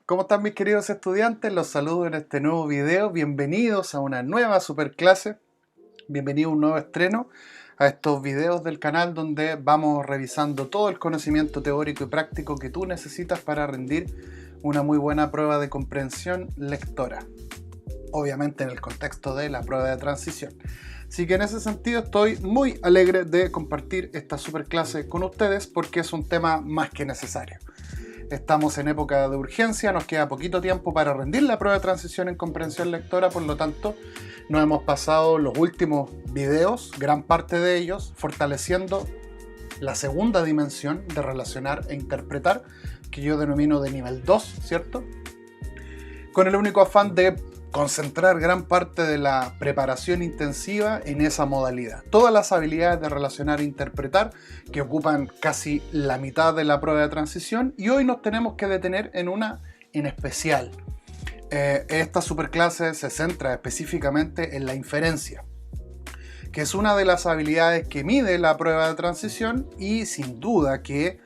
¿Cómo están mis queridos estudiantes? Los saludo en este nuevo video. Bienvenidos a una nueva superclase. Bienvenido a un nuevo estreno a estos videos del canal donde vamos revisando todo el conocimiento teórico y práctico que tú necesitas para rendir una muy buena prueba de comprensión lectora. Obviamente en el contexto de la prueba de transición. Así que en ese sentido estoy muy alegre de compartir esta superclase con ustedes porque es un tema más que necesario. Estamos en época de urgencia, nos queda poquito tiempo para rendir la prueba de transición en comprensión lectora, por lo tanto nos hemos pasado los últimos videos, gran parte de ellos, fortaleciendo la segunda dimensión de relacionar e interpretar, que yo denomino de nivel 2, ¿cierto? Con el único afán de concentrar gran parte de la preparación intensiva en esa modalidad. Todas las habilidades de relacionar e interpretar que ocupan casi la mitad de la prueba de transición, y hoy nos tenemos que detener en una en especial. Esta superclase se centra específicamente en la inferencia, que es una de las habilidades que mide la prueba de transición y sin duda que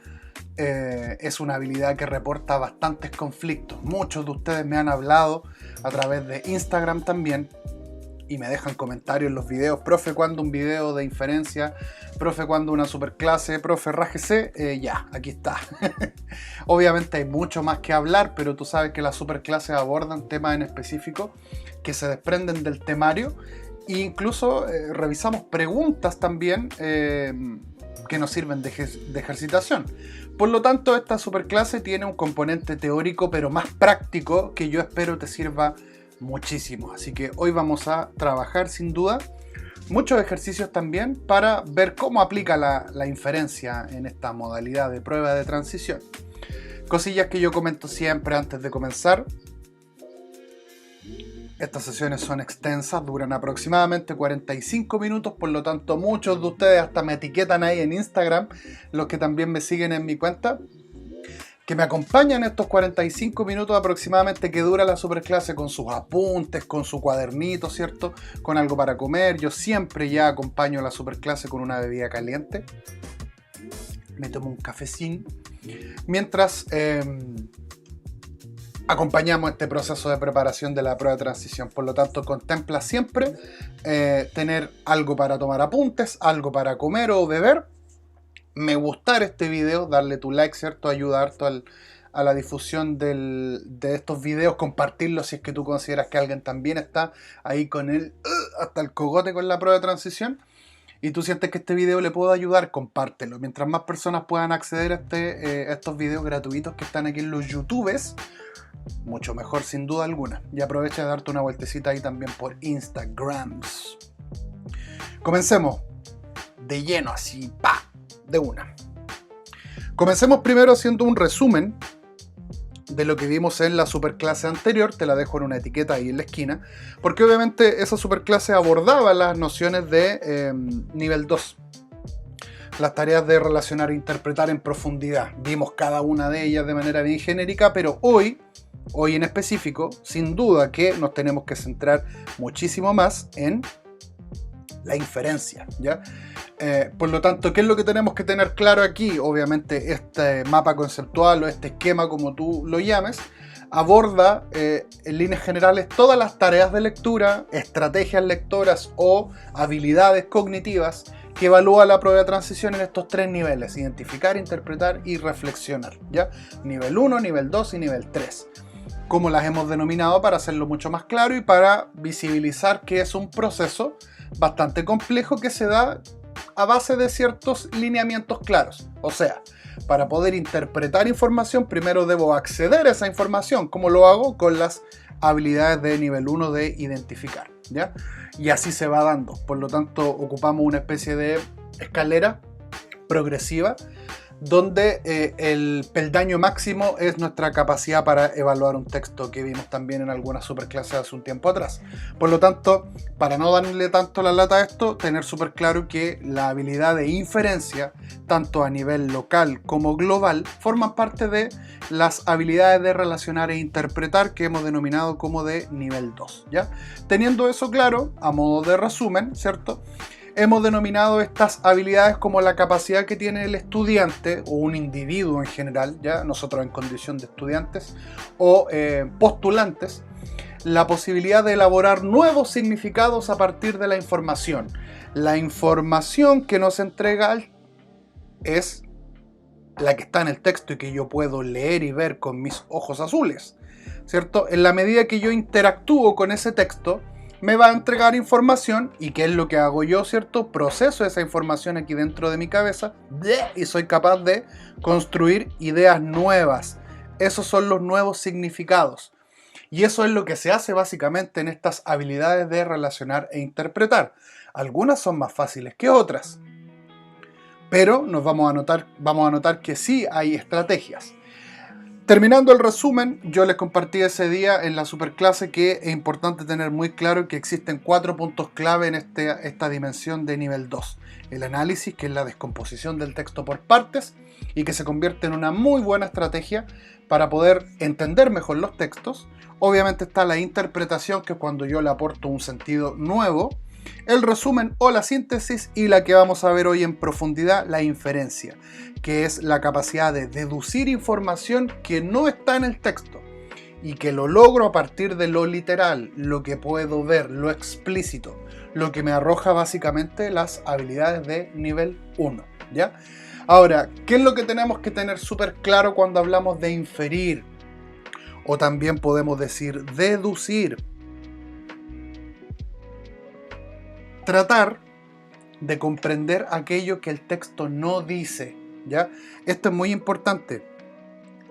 es una habilidad que reporta bastantes conflictos. Muchos de ustedes me han hablado a través de Instagram también y me dejan comentarios en los videos: profe, ¿cuándo un video de inferencia? Profe, ¿cuándo una superclase? Profe, rájese. Ya, aquí está. Obviamente hay mucho más que hablar, pero tú sabes que las superclases abordan temas en específico que se desprenden del temario e incluso revisamos preguntas también que nos sirven de ejercitación. Por lo tanto, esta superclase tiene un componente teórico pero más práctico que yo espero te sirva muchísimo. Así que hoy vamos a trabajar sin duda muchos ejercicios también para ver cómo aplica la inferencia en esta modalidad de prueba de transición. Cosillas que yo comento siempre antes de comenzar. Estas sesiones son extensas, duran aproximadamente 45 minutos, por lo tanto muchos de ustedes hasta me etiquetan ahí en Instagram, los que también me siguen en mi cuenta, que me acompañan estos 45 minutos aproximadamente que dura la superclase con sus apuntes, con su cuadernito, ¿cierto? Con algo para comer. Yo siempre ya acompaño la superclase con una bebida caliente. Me tomo un cafecín mientras acompañamos este proceso de preparación de la prueba de transición. Por lo tanto, contempla siempre tener algo para tomar apuntes, algo para comer o beber. Me gustar este video, darle tu like, ¿cierto? Ayuda harto a la difusión de estos videos, compartirlo si es que tú consideras que alguien también está ahí con hasta el cogote con la prueba de transición y tú sientes que este video le puede ayudar, compártelo. Mientras más personas puedan acceder a estos videos gratuitos que están aquí en los YouTubes, mucho mejor sin duda alguna. Y aprovecha de darte una vueltecita ahí también por Instagrams. Comencemos de lleno, así, ¡pa! De una. Comencemos primero haciendo un resumen de lo que vimos en la superclase anterior. Te la dejo en una etiqueta ahí en la esquina, porque obviamente esa superclase abordaba las nociones de nivel 2. Las tareas de relacionar e interpretar en profundidad. Vimos cada una de ellas de manera bien genérica, pero hoy en específico, sin duda que nos tenemos que centrar muchísimo más en la inferencia, ¿ya? Por lo tanto, ¿qué es lo que tenemos que tener claro aquí? Obviamente este mapa conceptual o este esquema, como tú lo llames, aborda en líneas generales todas las tareas de lectura, estrategias lectoras o habilidades cognitivas que evalúa la prueba de transición en estos tres niveles: identificar, interpretar y reflexionar, ¿ya? Nivel 1, nivel 2 y nivel 3. Como las hemos denominado para hacerlo mucho más claro y para visibilizar que es un proceso bastante complejo que se da a base de ciertos lineamientos claros. O sea, para poder interpretar información, primero debo acceder a esa información. ¿Cómo lo hago? Con las habilidades de nivel 1 de identificar, ¿ya? Y así se va dando. Por lo tanto, ocupamos una especie de escalera progresiva donde el peldaño máximo es nuestra capacidad para evaluar un texto, que vimos también en algunas superclases hace un tiempo atrás. Por lo tanto, para no darle tanto la lata a esto, tener súper claro que la habilidad de inferencia, tanto a nivel local como global, forman parte de las habilidades de relacionar e interpretar que hemos denominado como de nivel 2, ¿ya? Teniendo eso claro, a modo de resumen, ¿cierto? hemos denominado estas habilidades como la capacidad que tiene el estudiante o un individuo en general, ya nosotros en condición de estudiantes o postulantes, la posibilidad de elaborar nuevos significados a partir de la información. La información que nos entrega es la que está en el texto y que yo puedo leer y ver con mis ojos azules, ¿cierto? En la medida que yo interactúo con ese texto, me va a entregar información y ¿qué es lo que hago yo, cierto? Proceso esa información aquí dentro de mi cabeza y soy capaz de construir ideas nuevas. Esos son los nuevos significados. Y eso es lo que se hace básicamente en estas habilidades de relacionar e interpretar. Algunas son más fáciles que otras, pero vamos a notar que sí hay estrategias. Terminando el resumen, yo les compartí ese día en la superclase que es importante tener muy claro que existen 4 puntos clave en esta dimensión de nivel 2. El análisis, que es la descomposición del texto por partes y que se convierte en una muy buena estrategia para poder entender mejor los textos. Obviamente está la interpretación, que es cuando yo le aporto un sentido nuevo. El resumen o la síntesis, y la que vamos a ver hoy en profundidad, la inferencia, que es la capacidad de deducir información que no está en el texto y que lo logro a partir de lo literal, lo que puedo ver, lo explícito, lo que me arroja básicamente las habilidades de nivel 1, ¿ya? Ahora, ¿qué es lo que tenemos que tener súper claro cuando hablamos de inferir? O también podemos decir deducir. Tratar de comprender aquello que el texto no dice, ¿ya? Esto es muy importante.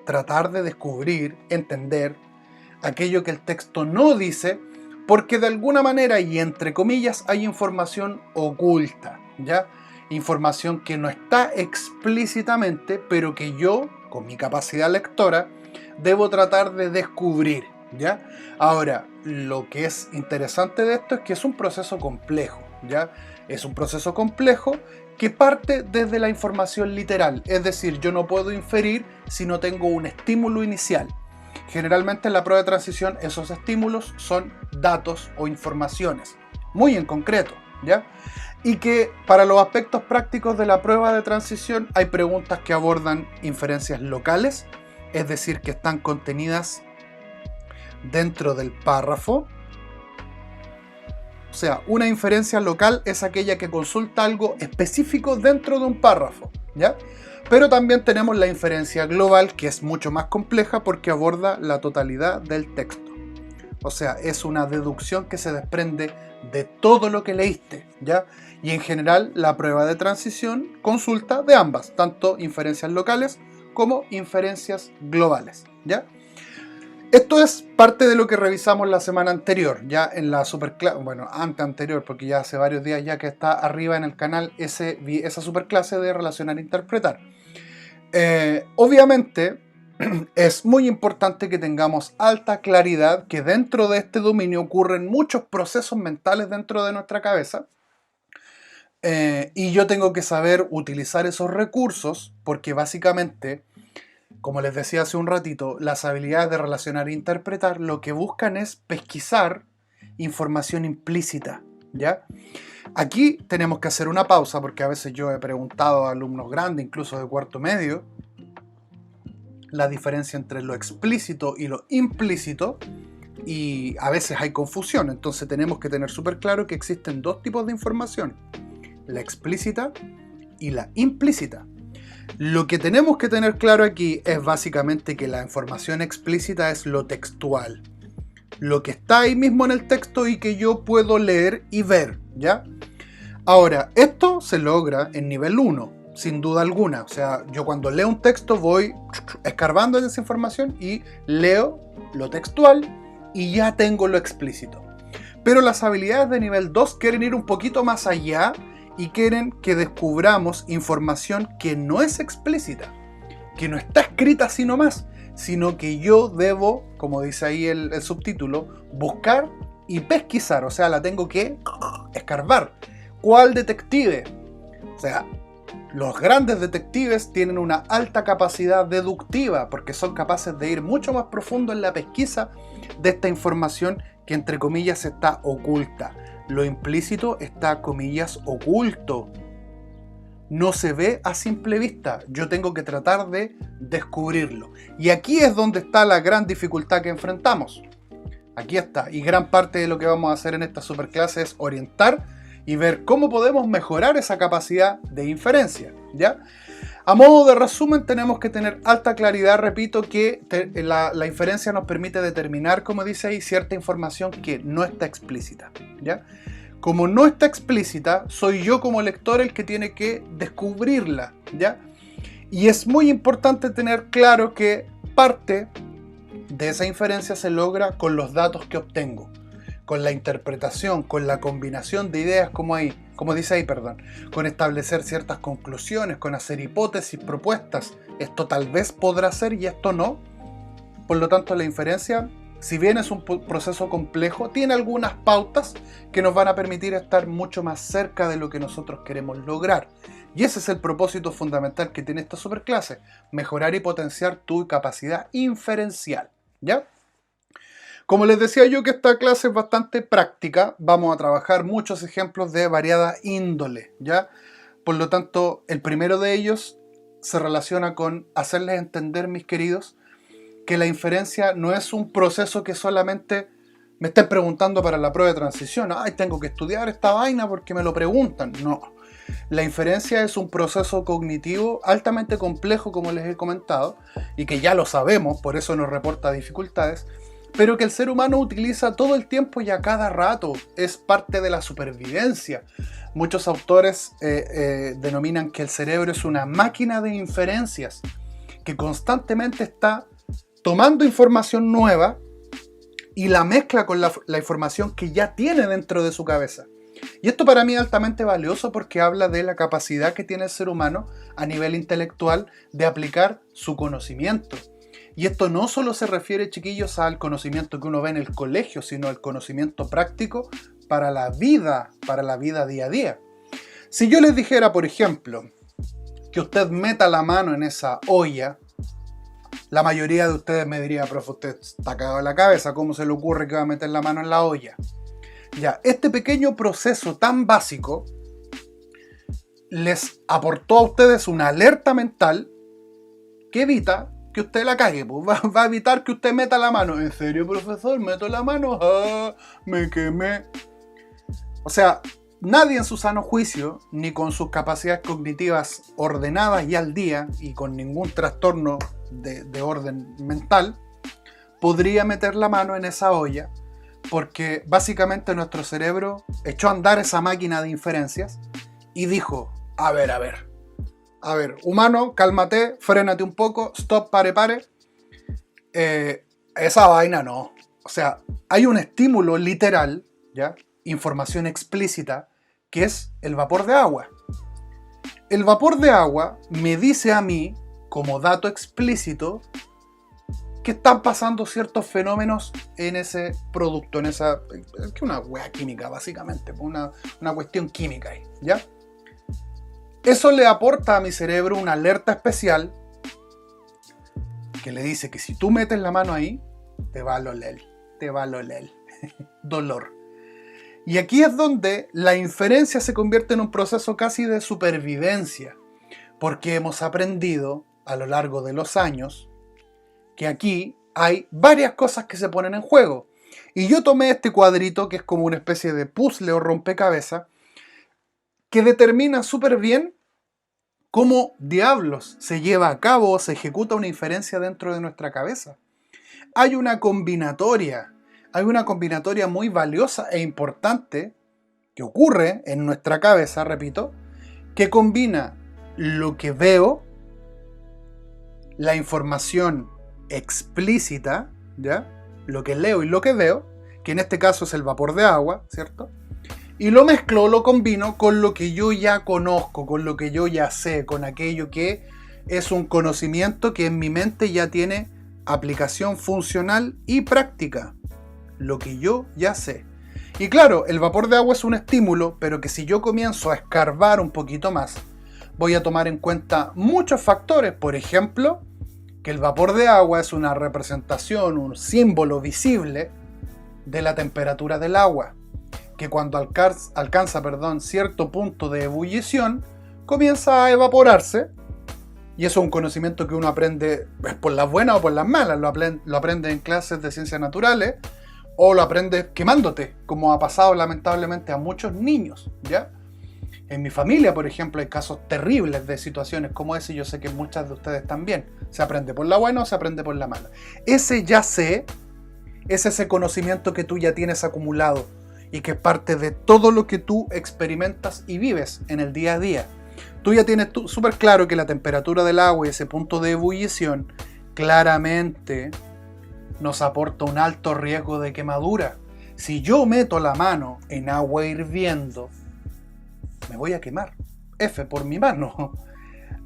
Tratar de descubrir, entender aquello que el texto no dice, porque de alguna manera y entre comillas hay información oculta, ¿ya? Información que no está explícitamente, pero que yo, con mi capacidad lectora, debo tratar de descubrir, ¿ya? Ahora, lo que es interesante de esto es que es un proceso complejo, ¿ya? Es un proceso complejo que parte desde la información literal, es decir, yo no puedo inferir si no tengo un estímulo inicial. Generalmente en la prueba de transición esos estímulos son datos o informaciones, muy en concreto, ¿ya? Y que para los aspectos prácticos de la prueba de transición hay preguntas que abordan inferencias locales, es decir, que están contenidas dentro del párrafo. O sea, una inferencia local es aquella que consulta algo específico dentro de un párrafo, ¿ya? Pero también tenemos la inferencia global, que es mucho más compleja porque aborda la totalidad del texto. O sea, es una deducción que se desprende de todo lo que leíste, ¿ya? Y en general la prueba de transición consulta de ambas, tanto inferencias locales como inferencias globales, ¿ya? Esto es parte de lo que revisamos la semana anterior, ya en la superclase, bueno, anterior, porque ya hace varios días ya que está arriba en el canal esa superclase de relacionar e interpretar. Obviamente es muy importante que tengamos alta claridad que dentro de este dominio ocurren muchos procesos mentales dentro de nuestra cabeza, y yo tengo que saber utilizar esos recursos porque básicamente, como les decía hace un ratito, las habilidades de relacionar e interpretar lo que buscan es pesquisar información implícita, ¿ya? Aquí tenemos que hacer una pausa porque a veces yo he preguntado a alumnos grandes, incluso de cuarto medio, la diferencia entre lo explícito y lo implícito, y a veces hay confusión. Entonces tenemos que tener súper claro que existen dos tipos de información: la explícita y la implícita. Lo que tenemos que tener claro aquí es básicamente que la información explícita es lo textual, lo que está ahí mismo en el texto y que yo puedo leer y ver, ¿ya? Ahora, esto se logra en nivel 1, sin duda alguna. O sea, yo cuando leo un texto voy escarbando en esa información y leo lo textual y ya tengo lo explícito. Pero las habilidades de nivel 2 quieren ir un poquito más allá y quieren que descubramos información que no es explícita, que no está escrita así nomás, sino que yo debo, como dice ahí el subtítulo, buscar y pesquisar. O sea, la tengo que escarbar. ¿Cuál detective? O sea, los grandes detectives tienen una alta capacidad deductiva porque son capaces de ir mucho más profundo en la pesquisa de esta información que entre comillas está oculta. Lo implícito está, comillas, oculto. No se ve a simple vista. Yo tengo que tratar de descubrirlo. Y aquí es donde está la gran dificultad que enfrentamos. Aquí está. Y gran parte de lo que vamos a hacer en esta superclase es orientar y ver cómo podemos mejorar esa capacidad de inferencia, ¿ya? A modo de resumen, tenemos que tener alta claridad, repito, que la inferencia nos permite determinar, como dice ahí, cierta información que no está explícita, ¿ya? Como no está explícita, soy yo como lector el que tiene que descubrirla, ¿ya? Y es muy importante tener claro que parte de esa inferencia se logra con los datos que obtengo, con la interpretación, con la combinación de ideas, como dice ahí, con establecer ciertas conclusiones, con hacer hipótesis, propuestas. Esto tal vez podrá ser y esto no. Por lo tanto, la inferencia, si bien es un proceso complejo, tiene algunas pautas que nos van a permitir estar mucho más cerca de lo que nosotros queremos lograr. Y ese es el propósito fundamental que tiene esta superclase: mejorar y potenciar tu capacidad inferencial, ¿ya? Como les decía yo, que esta clase es bastante práctica, vamos a trabajar muchos ejemplos de variada índole, ¿ya? Por lo tanto, el primero de ellos se relaciona con hacerles entender, mis queridos, que la inferencia no es un proceso que solamente me estén preguntando para la prueba de transición. Ay, tengo que estudiar esta vaina porque me lo preguntan. No. La inferencia es un proceso cognitivo altamente complejo, como les he comentado, y que ya lo sabemos, por eso nos reporta dificultades, pero que el ser humano utiliza todo el tiempo y a cada rato. Es parte de la supervivencia. Muchos autores denominan que el cerebro es una máquina de inferencias que constantemente está tomando información nueva y la mezcla con la información que ya tiene dentro de su cabeza. Y esto para mí es altamente valioso porque habla de la capacidad que tiene el ser humano a nivel intelectual de aplicar su conocimiento. Y esto no solo se refiere, chiquillos, al conocimiento que uno ve en el colegio, sino al conocimiento práctico para la vida día a día. Si yo les dijera, por ejemplo, que usted meta la mano en esa olla, la mayoría de ustedes me diría: profe, usted está cagado en la cabeza, ¿cómo se le ocurre que va a meter la mano en la olla? Ya, este pequeño proceso tan básico les aportó a ustedes una alerta mental que evita que usted la cague, pues va a evitar que usted meta la mano. ¿En serio, profesor? ¿Meto la mano? ¡Ah! Me quemé. O sea, nadie en su sano juicio, ni con sus capacidades cognitivas ordenadas y al día, y con ningún trastorno de orden mental, podría meter la mano en esa olla, porque básicamente nuestro cerebro echó a andar esa máquina de inferencias y dijo: a ver, humano, cálmate, frénate un poco, stop, pare. Esa vaina no. O sea, hay un estímulo literal, ¿ya? Información explícita, que es el vapor de agua. El vapor de agua me dice a mí, como dato explícito, que están pasando ciertos fenómenos en ese producto, en esa... Es que una wea química, básicamente, una cuestión química ahí, ¿ya? Eso le aporta a mi cerebro una alerta especial que le dice que si tú metes la mano ahí, te va a doler. Dolor. Y aquí es donde la inferencia se convierte en un proceso casi de supervivencia, porque hemos aprendido a lo largo de los años que aquí hay varias cosas que se ponen en juego. Y yo tomé este cuadrito, que es como una especie de puzzle o rompecabezas, que determina súper bien cómo diablos se lleva a cabo o se ejecuta una inferencia dentro de nuestra cabeza. Hay una combinatoria muy valiosa e importante que ocurre en nuestra cabeza, repito, que combina lo que veo, la información explícita, ¿ya? Lo que leo y lo que veo, que en este caso es el vapor de agua, ¿cierto? Y lo mezclo, lo combino con lo que yo ya conozco, con lo que yo ya sé, con aquello que es un conocimiento que en mi mente ya tiene aplicación funcional y práctica. Lo que yo ya sé. Y claro, el vapor de agua es un estímulo, pero que si yo comienzo a escarbar un poquito más, voy a tomar en cuenta muchos factores. Por ejemplo, que el vapor de agua es una representación, un símbolo visible de la temperatura del agua. que cuando alcanza cierto punto de ebullición, comienza a evaporarse. Y eso es un conocimiento que uno aprende por las buenas o por las malas. Lo aprende en clases de ciencias naturales o lo aprendes quemándote, como ha pasado lamentablemente a muchos niños, ¿ya? En mi familia, por ejemplo, hay casos terribles de situaciones como ese, y yo sé que muchas de ustedes también. Se aprende por la buena o se aprende por la mala. Ese ya sé, es ese conocimiento que tú ya tienes acumulado y que es parte de todo lo que tú experimentas y vives en el día a día. Tú ya tienes súper claro que la temperatura del agua y ese punto de ebullición claramente nos aporta un alto riesgo de quemadura. Si yo meto la mano en agua hirviendo, me voy a quemar. F por mi mano.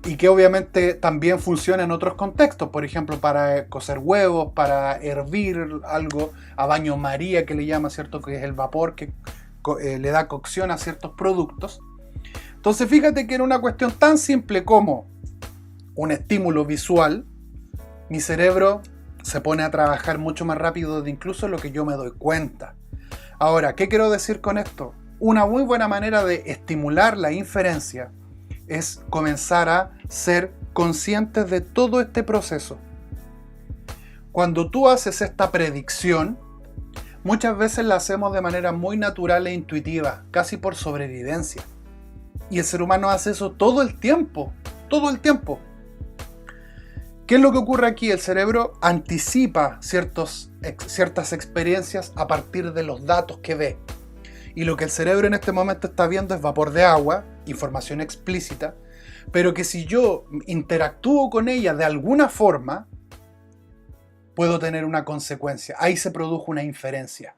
Y que obviamente también funciona en otros contextos, por ejemplo para cocer huevos, para hervir algo a baño María, que le llama, ¿cierto? Que es el vapor que le da cocción a ciertos productos. Entonces fíjate que en una cuestión tan simple como un estímulo visual, mi cerebro se pone a trabajar mucho más rápido de incluso lo que yo me doy cuenta. Ahora, ¿qué quiero decir con esto? Una muy buena manera de estimular la inferencia es comenzar a ser conscientes de todo este proceso. Cuando tú haces esta predicción, muchas veces la hacemos de manera muy natural e intuitiva, casi por sobrevivencia. Y el ser humano hace eso todo el tiempo, todo el tiempo. ¿Qué es lo que ocurre aquí? El cerebro anticipa ciertas experiencias a partir de los datos que ve. Y lo que el cerebro en este momento está viendo es vapor de agua, información explícita, pero que si yo interactúo con ella de alguna forma, puedo tener una consecuencia. Ahí se produjo una inferencia.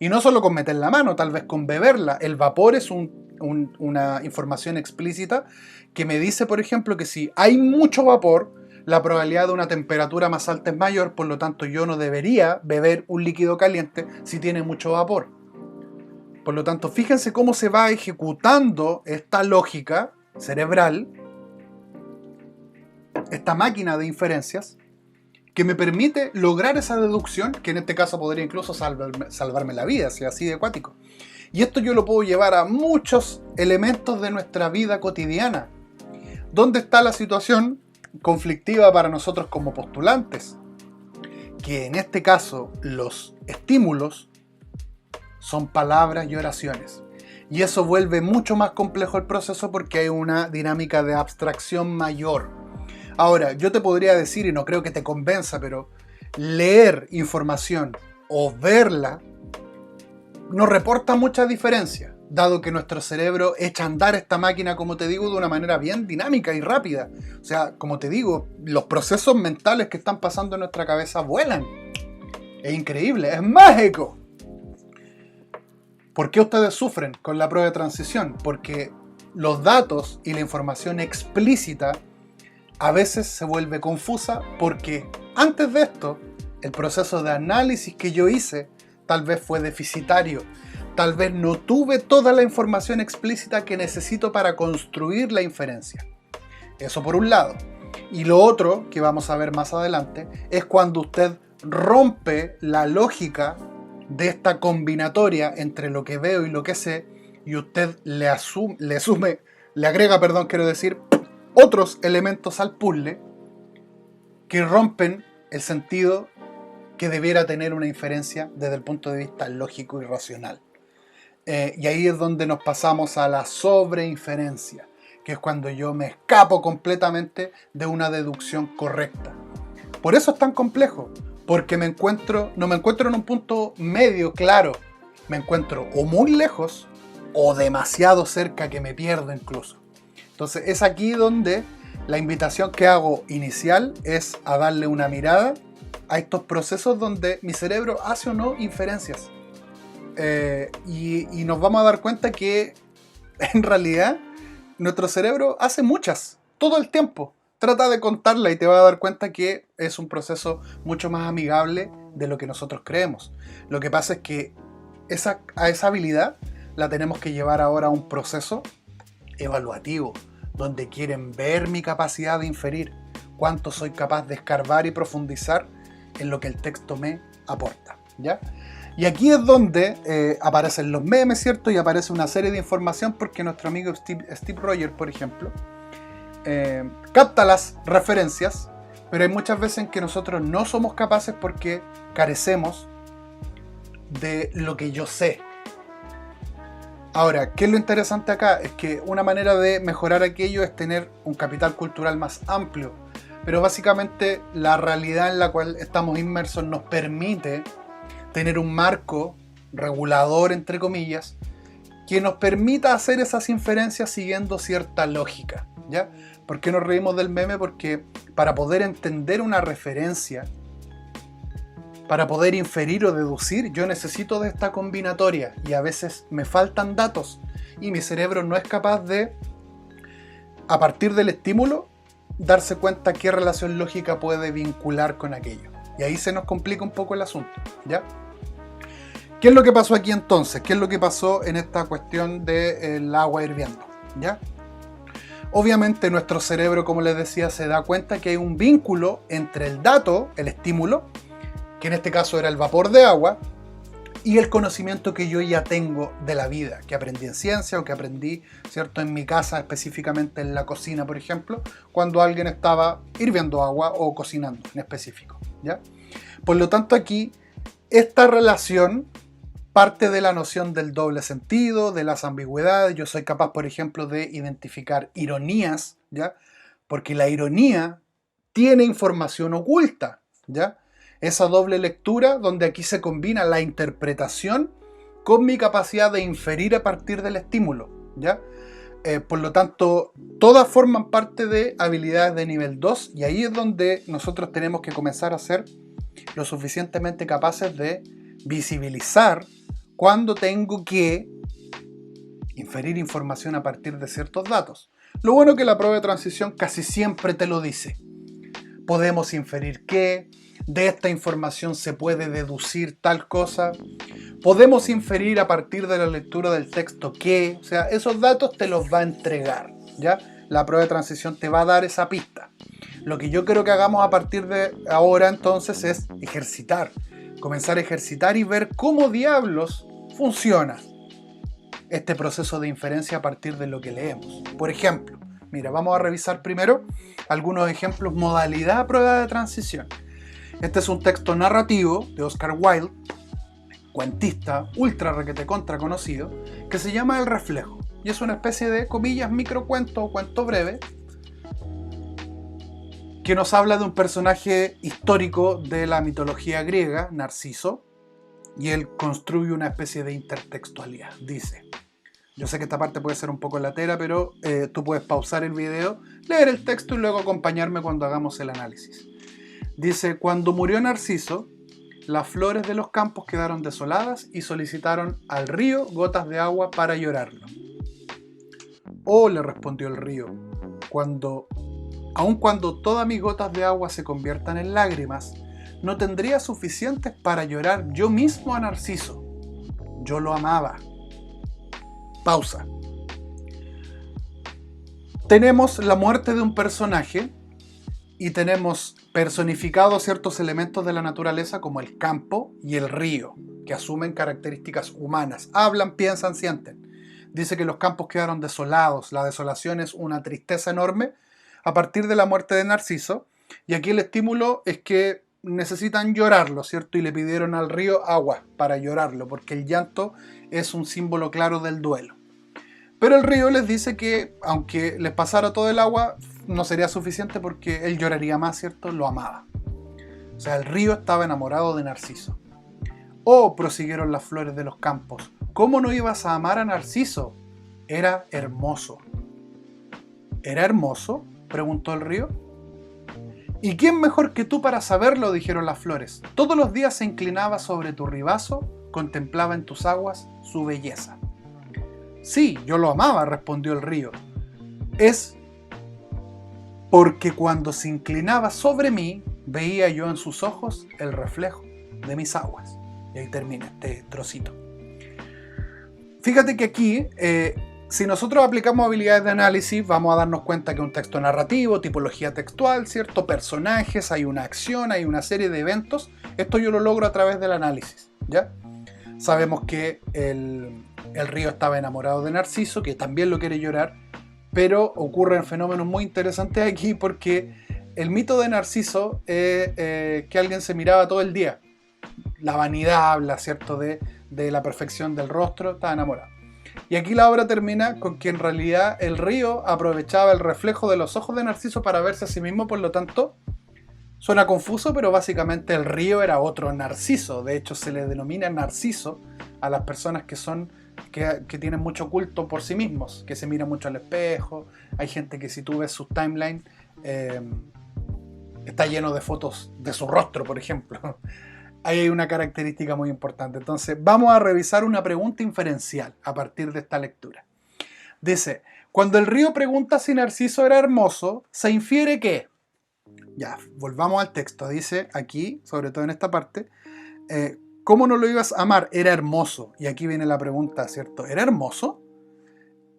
Y no solo con meter la mano, tal vez con beberla. El vapor es una información explícita que me dice, por ejemplo, que si hay mucho vapor, la probabilidad de una temperatura más alta es mayor, por lo tanto yo no debería beber un líquido caliente si tiene mucho vapor. Por lo tanto, fíjense cómo se va ejecutando esta lógica cerebral, esta máquina de inferencias, que me permite lograr esa deducción, que en este caso podría incluso salvarme la vida, si así de acuático. Y esto yo lo puedo llevar a muchos elementos de nuestra vida cotidiana. ¿Dónde está la situación conflictiva para nosotros como postulantes? Que en este caso los estímulos son palabras y oraciones. Y eso vuelve mucho más complejo el proceso porque hay una dinámica de abstracción mayor. Ahora, yo te podría decir, y no creo que te convenza, pero leer información o verla no reporta mucha diferencia, dado que nuestro cerebro echa a andar esta máquina, como te digo, de una manera bien dinámica y rápida. O sea, como te digo, los procesos mentales que están pasando en nuestra cabeza vuelan. Es increíble, es mágico. ¿Por qué ustedes sufren con la prueba de transición? Porque los datos y la información explícita a veces se vuelve confusa porque antes de esto, el proceso de análisis que yo hice tal vez fue deficitario. Tal vez no tuve toda la información explícita que necesito para construir la inferencia. Eso por un lado. Y lo otro, que vamos a ver más adelante, es cuando usted rompe la lógica de esta combinatoria entre lo que veo y lo que sé, y usted le agrega, otros elementos al puzzle que rompen el sentido que debiera tener una inferencia desde el punto de vista lógico y racional. Y ahí es donde nos pasamos a la sobreinferencia, que es cuando yo me escapo completamente de una deducción correcta. Por eso es tan complejo, porque no me encuentro en un punto medio claro, me encuentro o muy lejos o demasiado cerca que me pierdo incluso. Entonces es aquí donde la invitación que hago inicial es a darle una mirada a estos procesos donde mi cerebro hace o no inferencias. Y nos vamos a dar cuenta que en realidad nuestro cerebro hace muchas, todo el tiempo. Trata de contarla y te vas a dar cuenta que es un proceso mucho más amigable de lo que nosotros creemos. Lo que pasa es que a esa habilidad la tenemos que llevar ahora a un proceso evaluativo, donde quieren ver mi capacidad de inferir, cuánto soy capaz de escarbar y profundizar en lo que el texto me aporta, ¿ya? Y aquí es donde aparecen los memes, ¿cierto? Y aparece una serie de información porque nuestro amigo Steve Rogers, por ejemplo, capta las referencias, pero hay muchas veces en que nosotros no somos capaces porque carecemos de lo que yo sé. Ahora, ¿qué es lo interesante acá? Es que una manera de mejorar aquello es tener un capital cultural más amplio, pero básicamente la realidad en la cual estamos inmersos nos permite tener un marco regulador, entre comillas, que nos permita hacer esas inferencias siguiendo cierta lógica, ¿ya? ¿Por qué nos reímos del meme? Porque para poder entender una referencia, para poder inferir o deducir, yo necesito de esta combinatoria y a veces me faltan datos y mi cerebro no es capaz de, a partir del estímulo, darse cuenta qué relación lógica puede vincular con aquello. Y ahí se nos complica un poco el asunto, ¿ya? ¿Qué es lo que pasó aquí entonces? ¿Qué es lo que pasó en esta cuestión del agua hirviendo? ¿Ya? Obviamente nuestro cerebro, como les decía, se da cuenta que hay un vínculo entre el dato, el estímulo, que en este caso era el vapor de agua, y el conocimiento que yo ya tengo de la vida, que aprendí en ciencia o que aprendí, ¿cierto?, en mi casa, específicamente en la cocina, por ejemplo, cuando alguien estaba hirviendo agua o cocinando en específico, ¿ya? Por lo tanto, aquí, esta relación parte de la noción del doble sentido, de las ambigüedades. Yo soy capaz, por ejemplo, de identificar ironías, ¿ya? Porque la ironía tiene información oculta, ¿ya? Esa doble lectura donde aquí se combina la interpretación con mi capacidad de inferir a partir del estímulo, ¿ya? Por lo tanto, todas forman parte de habilidades de nivel 2 y ahí es donde nosotros tenemos que comenzar a ser lo suficientemente capaces de visibilizar cuando tengo que inferir información a partir de ciertos datos. Lo bueno es que la prueba de transición casi siempre te lo dice. Podemos inferir que de esta información se puede deducir tal cosa. Podemos inferir a partir de la lectura del texto que, o sea, esos datos te los va a entregar, ¿ya? La prueba de transición te va a dar esa pista. Lo que yo quiero que hagamos a partir de ahora entonces es ejercitar. Comenzar a ejercitar y ver cómo diablos funciona este proceso de inferencia a partir de lo que leemos. Por ejemplo, mira, vamos a revisar primero algunos ejemplos modalidad prueba de transición. Este es un texto narrativo de Oscar Wilde, cuentista ultra requete contra conocido, que se llama El reflejo. Y es una especie de, comillas, microcuento o cuento breve que nos habla de un personaje histórico de la mitología griega, Narciso, y él construye una especie de intertextualidad. Dice, yo sé que esta parte puede ser un poco latera, pero tú puedes pausar el video, leer el texto y luego acompañarme cuando hagamos el análisis. Dice, cuando murió Narciso, las flores de los campos quedaron desoladas y solicitaron al río gotas de agua para llorarlo. Oh, le respondió el río, aun cuando todas mis gotas de agua se conviertan en lágrimas, no tendría suficientes para llorar yo mismo a Narciso. Yo lo amaba. Pausa. Tenemos la muerte de un personaje y tenemos personificados ciertos elementos de la naturaleza como el campo y el río, que asumen características humanas. Hablan, piensan, sienten. Dice que los campos quedaron desolados. La desolación es una tristeza enorme a partir de la muerte de Narciso. Y aquí el estímulo es que necesitan llorarlo, ¿cierto? Y le pidieron al río agua para llorarlo, porque el llanto es un símbolo claro del duelo. Pero el río les dice que, aunque les pasara todo el agua, no sería suficiente porque él lloraría más, ¿cierto? Lo amaba. O sea, el río estaba enamorado de Narciso. Oh, prosiguieron las flores de los campos, ¿cómo no ibas a amar a Narciso? Era hermoso. ¿Era hermoso?, preguntó el río. ¿Y quién mejor que tú para saberlo?, dijeron las flores. Todos los días se inclinaba sobre tu ribazo, contemplaba en tus aguas su belleza. Sí, yo lo amaba, respondió el río. Es porque cuando se inclinaba sobre mí, veía yo en sus ojos el reflejo de mis aguas. Y ahí termina este trocito. Fíjate que aquí, si nosotros aplicamos habilidades de análisis, vamos a darnos cuenta que un texto narrativo, tipología textual, ¿cierto? Personajes, hay una acción, hay una serie de eventos. Esto yo lo logro a través del análisis, ¿ya? Sabemos que el río estaba enamorado de Narciso, que también lo quiere llorar, pero ocurren fenómenos muy interesantes aquí porque el mito de Narciso es que alguien se miraba todo el día. La vanidad habla, ¿cierto?, de la perfección del rostro, estaba enamorado. Y aquí la obra termina con que en realidad el río aprovechaba el reflejo de los ojos de Narciso para verse a sí mismo, por lo tanto, suena confuso, pero básicamente el río era otro Narciso. De hecho, se le denomina Narciso a las personas que tienen mucho culto por sí mismos, que se miran mucho al espejo. Hay gente que si tú ves su timeline, está lleno de fotos de su rostro, por ejemplo. Ahí hay una característica muy importante. Entonces, vamos a revisar una pregunta inferencial a partir de esta lectura. Dice, cuando el río pregunta si Narciso era hermoso, se infiere que... Ya, volvamos al texto. Dice aquí, sobre todo en esta parte, ¿cómo no lo ibas a amar? Era hermoso. Y aquí viene la pregunta, ¿cierto? ¿Era hermoso?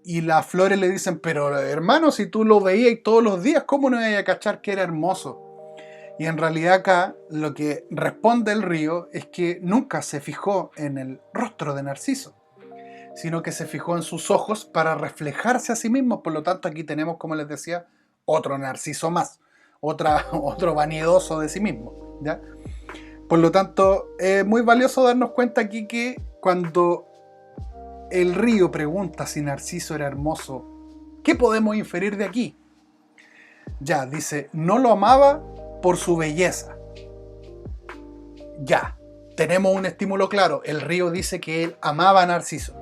Y las flores le dicen, pero hermano, si tú lo veías todos los días, ¿cómo no ibas a cachar que era hermoso? Y en realidad acá lo que responde el río es que nunca se fijó en el rostro de Narciso, sino que se fijó en sus ojos para reflejarse a sí mismo. Por lo tanto, aquí tenemos, como les decía, otro Narciso más, otro vanidoso de sí mismo, ¿ya? Por lo tanto, es muy valioso darnos cuenta aquí que cuando el río pregunta si Narciso era hermoso, ¿qué podemos inferir de aquí? Ya, dice, no lo amaba por su belleza. Ya, tenemos un estímulo claro. El río dice que él amaba a Narciso,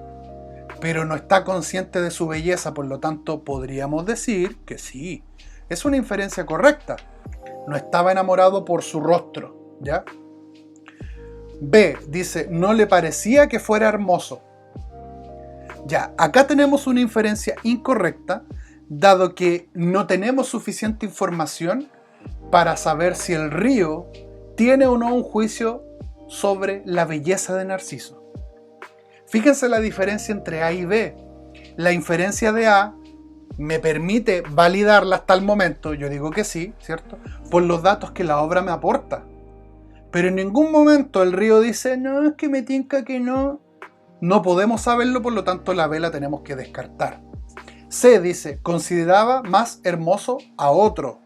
pero no está consciente de su belleza, por lo tanto podríamos decir que sí, es una inferencia correcta. No estaba enamorado por su rostro, ¿ya? B, dice, no le parecía que fuera hermoso. Ya, acá tenemos una inferencia incorrecta, dado que no tenemos suficiente información para saber si el río tiene o no un juicio sobre la belleza de Narciso. Fíjense la diferencia entre A y B. La inferencia de A me permite validarla hasta el momento, yo digo que sí, ¿cierto?, por los datos que la obra me aporta. Pero en ningún momento el río dice, no, es que me tinca que no. No podemos saberlo, por lo tanto la B la tenemos que descartar. C dice, consideraba más hermoso a otro.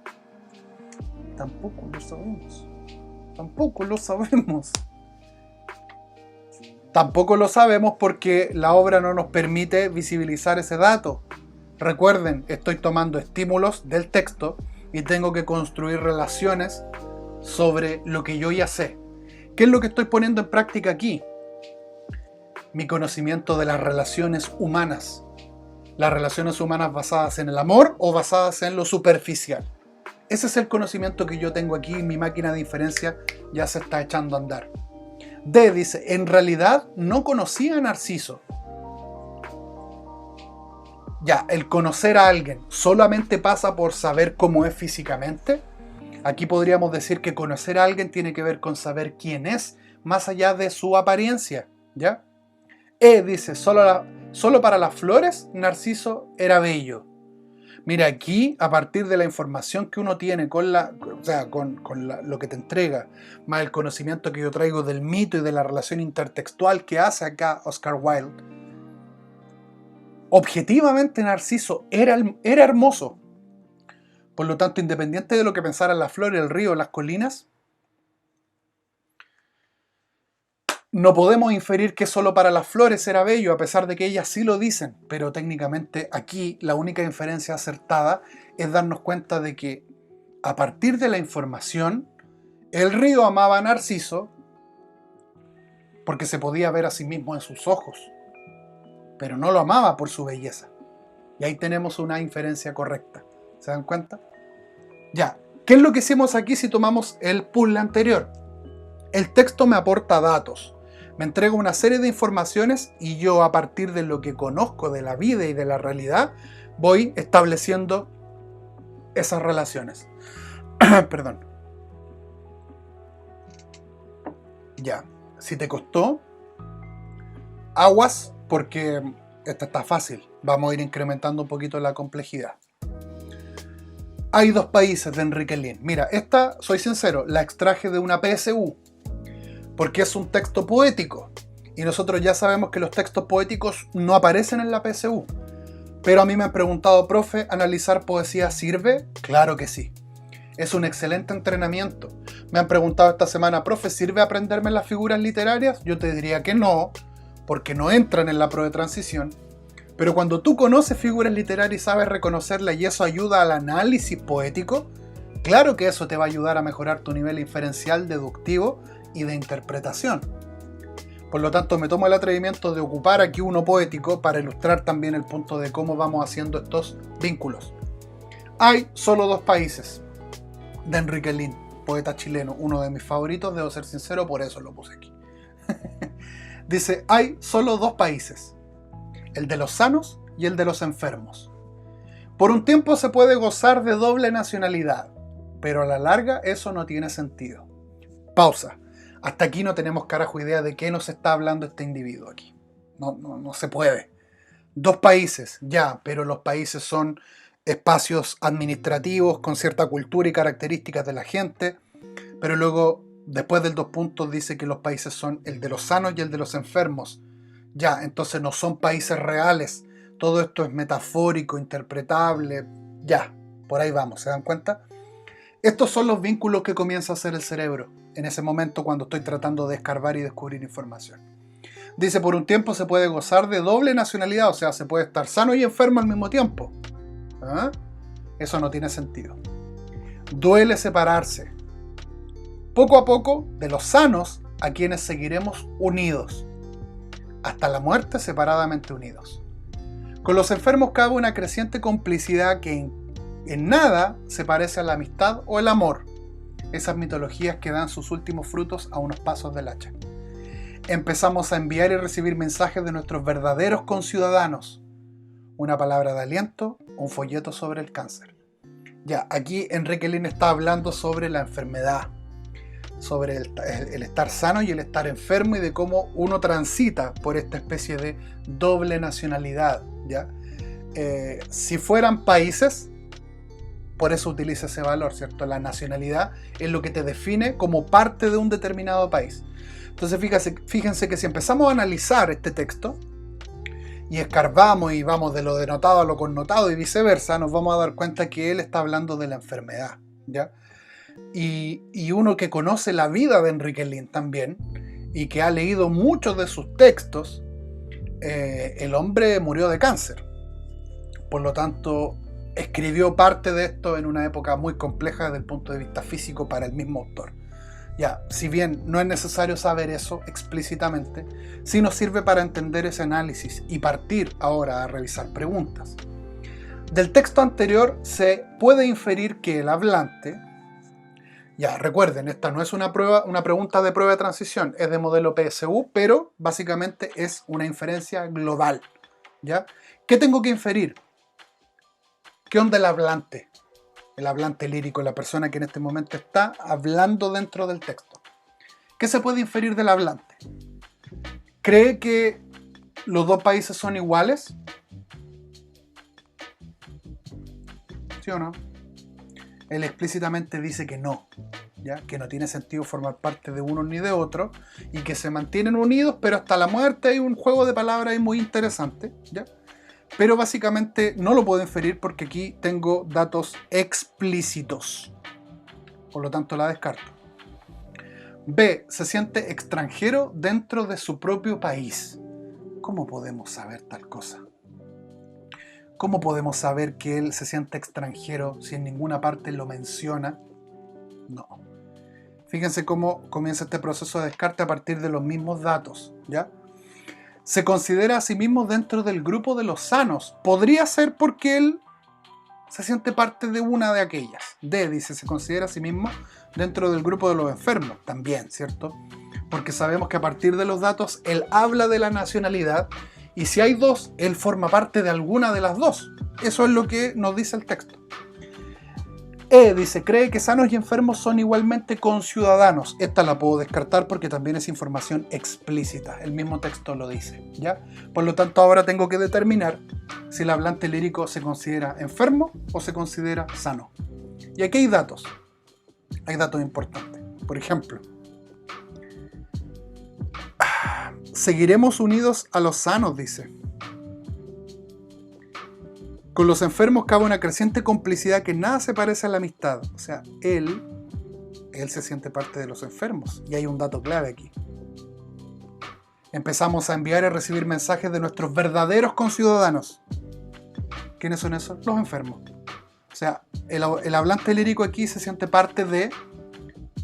Tampoco lo sabemos. Tampoco lo sabemos. Tampoco lo sabemos porque la obra no nos permite visibilizar ese dato. Recuerden, estoy tomando estímulos del texto y tengo que construir relaciones sobre lo que yo ya sé. ¿Qué es lo que estoy poniendo en práctica aquí? Mi conocimiento de las relaciones humanas. Las relaciones humanas basadas en el amor o basadas en lo superficial. Ese es el conocimiento que yo tengo aquí. Mi máquina de inferencia ya se está echando a andar. D dice, en realidad no conocía a Narciso. Ya, el conocer a alguien solamente pasa por saber cómo es físicamente. Aquí podríamos decir que conocer a alguien tiene que ver con saber quién es, más allá de su apariencia, ¿ya? E dice, solo para las flores Narciso era bello. Mira, aquí, a partir de la información que uno tiene con lo que te entrega, más el conocimiento que yo traigo del mito y de la relación intertextual que hace acá Oscar Wilde, objetivamente Narciso era hermoso. Por lo tanto, independiente de lo que pensaran las flores, el río, las colinas, no podemos inferir que solo para las flores era bello, a pesar de que ellas sí lo dicen. Pero técnicamente aquí la única inferencia acertada es darnos cuenta de que a partir de la información, el río amaba a Narciso porque se podía ver a sí mismo en sus ojos, pero no lo amaba por su belleza. Y ahí tenemos una inferencia correcta. ¿Se dan cuenta? Ya, ¿qué es lo que hicimos aquí si tomamos el puzzle anterior? El texto me aporta datos, me entrega una serie de informaciones y yo, a partir de lo que conozco de la vida y de la realidad, voy estableciendo esas relaciones. Perdón. Ya, si te costó, aguas, porque esta está fácil. Vamos a ir incrementando un poquito la complejidad. Hay dos países de Enrique Lihn. Mira, esta, soy sincero, la extraje de una PSU, porque es un texto poético. Y nosotros ya sabemos que los textos poéticos no aparecen en la PSU. Pero a mí me han preguntado, profe, ¿analizar poesía sirve? Claro que sí. Es un excelente entrenamiento. Me han preguntado esta semana, profe, ¿sirve aprenderme las figuras literarias? Yo te diría que no, porque no entran en la prueba de transición. Pero cuando tú conoces figuras literarias y sabes reconocerlas y eso ayuda al análisis poético, claro que eso te va a ayudar a mejorar tu nivel inferencial, deductivo y de interpretación. Por lo tanto, me tomo el atrevimiento de ocupar aquí uno poético para ilustrar también el punto de cómo vamos haciendo estos vínculos. Hay solo dos países, de Enrique Lihn, poeta chileno, uno de mis favoritos, debo ser sincero, por eso lo puse aquí. Dice, hay solo dos países, el de los sanos y el de los enfermos. Por un tiempo se puede gozar de doble nacionalidad, pero a la larga eso no tiene sentido. Pausa. Hasta aquí no tenemos carajo idea de qué nos está hablando este individuo aquí. No se puede. Dos países, ya, pero los países son espacios administrativos con cierta cultura y características de la gente, pero luego, después del 2 puntos, dice que los países son el de los sanos y el de los enfermos. Ya, entonces no son países reales. Todo esto es metafórico, interpretable. Ya, por ahí vamos, ¿se dan cuenta? Estos son los vínculos que comienza a hacer el cerebro en ese momento cuando estoy tratando de escarbar y descubrir información. Dice, por un tiempo se puede gozar de doble nacionalidad, o sea, se puede estar sano y enfermo al mismo tiempo. ¿Ah? Eso no tiene sentido. Duele separarse. Poco a poco, de los sanos a quienes seguiremos unidos. Hasta la muerte separadamente unidos. Con los enfermos cabe una creciente complicidad que en nada se parece a la amistad o el amor. Esas mitologías que dan sus últimos frutos a unos pasos del hacha. Empezamos a enviar y recibir mensajes de nuestros verdaderos conciudadanos. Una palabra de aliento, un folleto sobre el cáncer. Ya, aquí Enrique Lihn está hablando sobre la enfermedad, sobre el estar sano y el estar enfermo y de cómo uno transita por esta especie de doble nacionalidad. ¿Ya? Si fueran países, por eso utiliza ese valor, ¿cierto? La nacionalidad es lo que te define como parte de un determinado país. Entonces fíjense que si empezamos a analizar este texto y escarbamos y vamos de lo denotado a lo connotado y viceversa, nos vamos a dar cuenta que él está hablando de la enfermedad, ¿ya? Y uno que conoce la vida de Enrique Lihn también y que ha leído muchos de sus textos, el hombre murió de cáncer. Por lo tanto, escribió parte de esto en una época muy compleja desde el punto de vista físico para el mismo autor. Ya, si bien no es necesario saber eso explícitamente, sí nos sirve para entender ese análisis y partir ahora a revisar preguntas. Del texto anterior se puede inferir que el hablante, ya recuerden, esta no es una pregunta de prueba de transición, es de modelo PSU, pero básicamente es una inferencia global. ¿Ya? ¿Qué tengo que inferir? ¿Qué onda el hablante? El hablante lírico, la persona que en este momento está hablando dentro del texto. ¿Qué se puede inferir del hablante? ¿Cree que los dos países son iguales? ¿Sí o no? Él explícitamente dice que no, ¿ya? Que no tiene sentido formar parte de uno ni de otro y que se mantienen unidos, pero hasta la muerte. Hay un juego de palabras ahí muy interesante, ¿ya? Pero básicamente no lo puedo inferir porque aquí tengo datos explícitos. Por lo tanto la descarto. B. Se siente extranjero dentro de su propio país. ¿Cómo podemos saber tal cosa? ¿Cómo podemos saber que él se siente extranjero si en ninguna parte lo menciona? No. Fíjense cómo comienza este proceso de descarte a partir de los mismos datos, ¿ya? Se considera a sí mismo dentro del grupo de los sanos. Podría ser porque él se siente parte de una de aquellas. D dice, se considera a sí mismo dentro del grupo de los enfermos. También, ¿cierto? Porque sabemos que a partir de los datos él habla de la nacionalidad y si hay dos, él forma parte de alguna de las dos. Eso es lo que nos dice el texto. E dice, cree que sanos y enfermos son igualmente conciudadanos. Esta la puedo descartar porque también es información explícita. El mismo texto lo dice, ¿ya? Por lo tanto, ahora tengo que determinar si el hablante lírico se considera enfermo o se considera sano. Y aquí hay datos. Hay datos importantes. Por ejemplo, Seguiremos unidos a los sanos, dice. Con los enfermos cabe una creciente complicidad que nada se parece a la amistad. O sea, él se siente parte de los enfermos. Y hay un dato clave aquí. Empezamos a enviar y recibir mensajes de nuestros verdaderos conciudadanos. ¿Quiénes son esos? Los enfermos. O sea, el hablante lírico aquí se siente parte de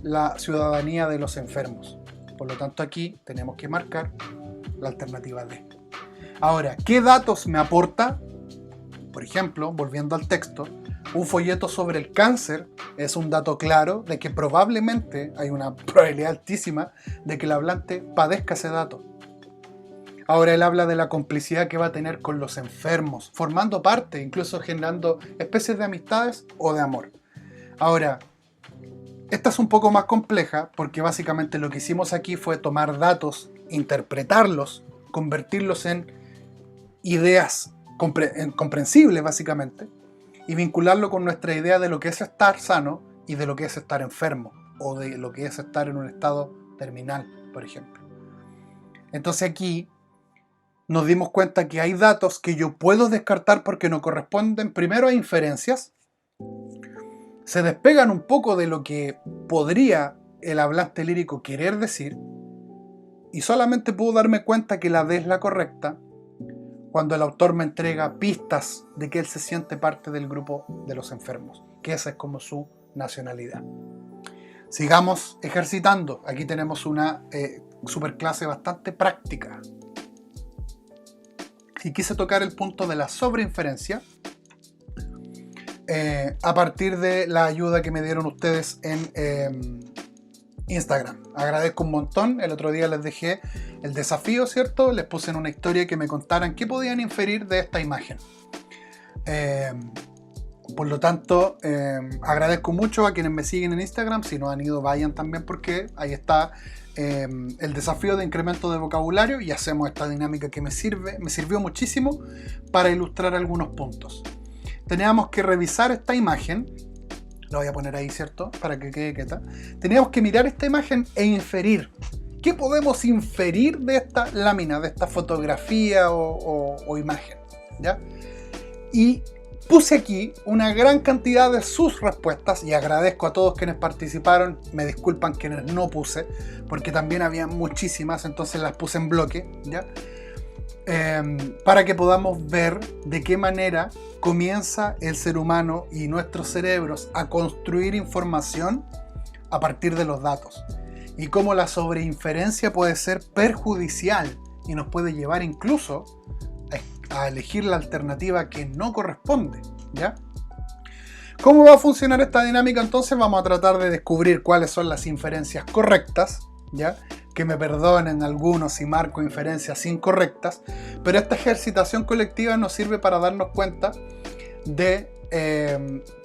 la ciudadanía de los enfermos. Por lo tanto, aquí tenemos que marcar la alternativa D. Ahora, ¿qué datos me aporta? Por ejemplo, volviendo al texto, un folleto sobre el cáncer es un dato claro de que probablemente hay una probabilidad altísima de que el hablante padezca ese dato. Ahora él habla de la complicidad que va a tener con los enfermos, formando parte, incluso generando especies de amistades o de amor. Ahora, esta es un poco más compleja porque básicamente lo que hicimos aquí fue tomar datos, interpretarlos, convertirlos en ideas comprensibles básicamente y vincularlo con nuestra idea de lo que es estar sano y de lo que es estar enfermo o de lo que es estar en un estado terminal, por ejemplo. Entonces aquí nos dimos cuenta que hay datos que yo puedo descartar porque no corresponden primero a inferencias, se despegan un poco de lo que podría el hablante lírico querer decir y solamente puedo darme cuenta que la D es la correcta cuando el autor me entrega pistas de que él se siente parte del grupo de los enfermos, que esa es como su nacionalidad. Sigamos ejercitando. Aquí tenemos una superclase bastante práctica. Y quise tocar el punto de la sobreinferencia a partir de la ayuda que me dieron ustedes en Instagram. Agradezco un montón. El otro día les dejé el desafío, ¿cierto? Les puse en una historia que me contaran qué podían inferir de esta imagen. Por lo tanto, agradezco mucho a quienes me siguen en Instagram. Si no han ido, vayan también porque ahí está el desafío de incremento de vocabulario y hacemos esta dinámica que me sirvió muchísimo para ilustrar algunos puntos. Teníamos que revisar esta imagen. Lo voy a poner ahí, ¿cierto? Para que quede quieta. Teníamos que mirar esta imagen e inferir. ¿Qué podemos inferir de esta lámina, de esta fotografía o imagen? ¿Ya? Y puse aquí una gran cantidad de sus respuestas y agradezco a todos quienes participaron. Me disculpan quienes no puse, porque también había muchísimas, entonces las puse en bloque, ¿ya? Para que podamos ver de qué manera comienza el ser humano y nuestros cerebros a construir información a partir de los datos y cómo la sobreinferencia puede ser perjudicial y nos puede llevar incluso a elegir la alternativa que no corresponde, ¿ya? ¿Cómo va a funcionar esta dinámica? Entonces vamos a tratar de descubrir cuáles son las inferencias correctas, ¿ya? Que me perdonen algunos si marco inferencias incorrectas, pero esta ejercitación colectiva nos sirve para darnos cuenta de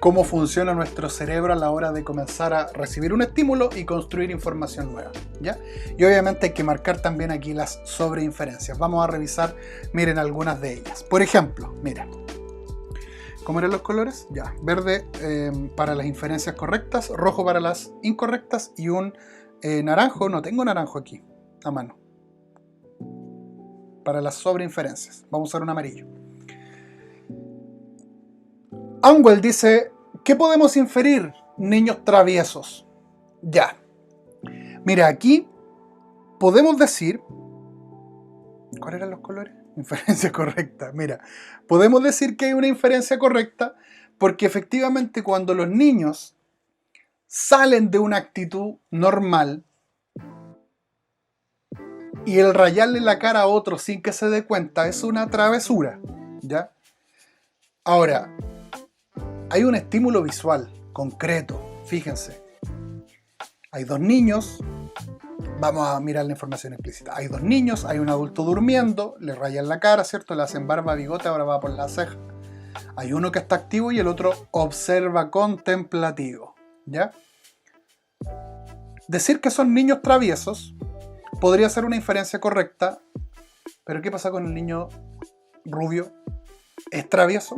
cómo funciona nuestro cerebro a la hora de comenzar a recibir un estímulo y construir información nueva, ¿ya? Y obviamente hay que marcar también aquí las sobreinferencias. Vamos a revisar, miren, algunas de ellas. Por ejemplo, miren, ¿cómo eran los colores? Ya, verde para las inferencias correctas, rojo para las incorrectas y un naranjo, no tengo naranjo aquí a mano, para las sobreinferencias. Vamos a usar un amarillo. Angwell dice, ¿qué podemos inferir? Niños traviesos. Ya. Mira, aquí podemos decir... ¿Cuáles eran los colores? Inferencia correcta. Mira, podemos decir que hay una inferencia correcta porque efectivamente cuando los niños salen de una actitud normal y el rayarle la cara a otro sin que se dé cuenta es una travesura, ¿ya? Ahora, hay un estímulo visual concreto, fíjense. Hay dos niños, vamos a mirar la información explícita. Hay dos niños, hay un adulto durmiendo, le rayan la cara, ¿cierto? Le hacen barba, bigote, ahora va por la ceja. Hay uno que está activo y el otro observa contemplativo, ¿ya? Decir que son niños traviesos podría ser una inferencia correcta, pero ¿qué pasa con el niño rubio? ¿Es travieso?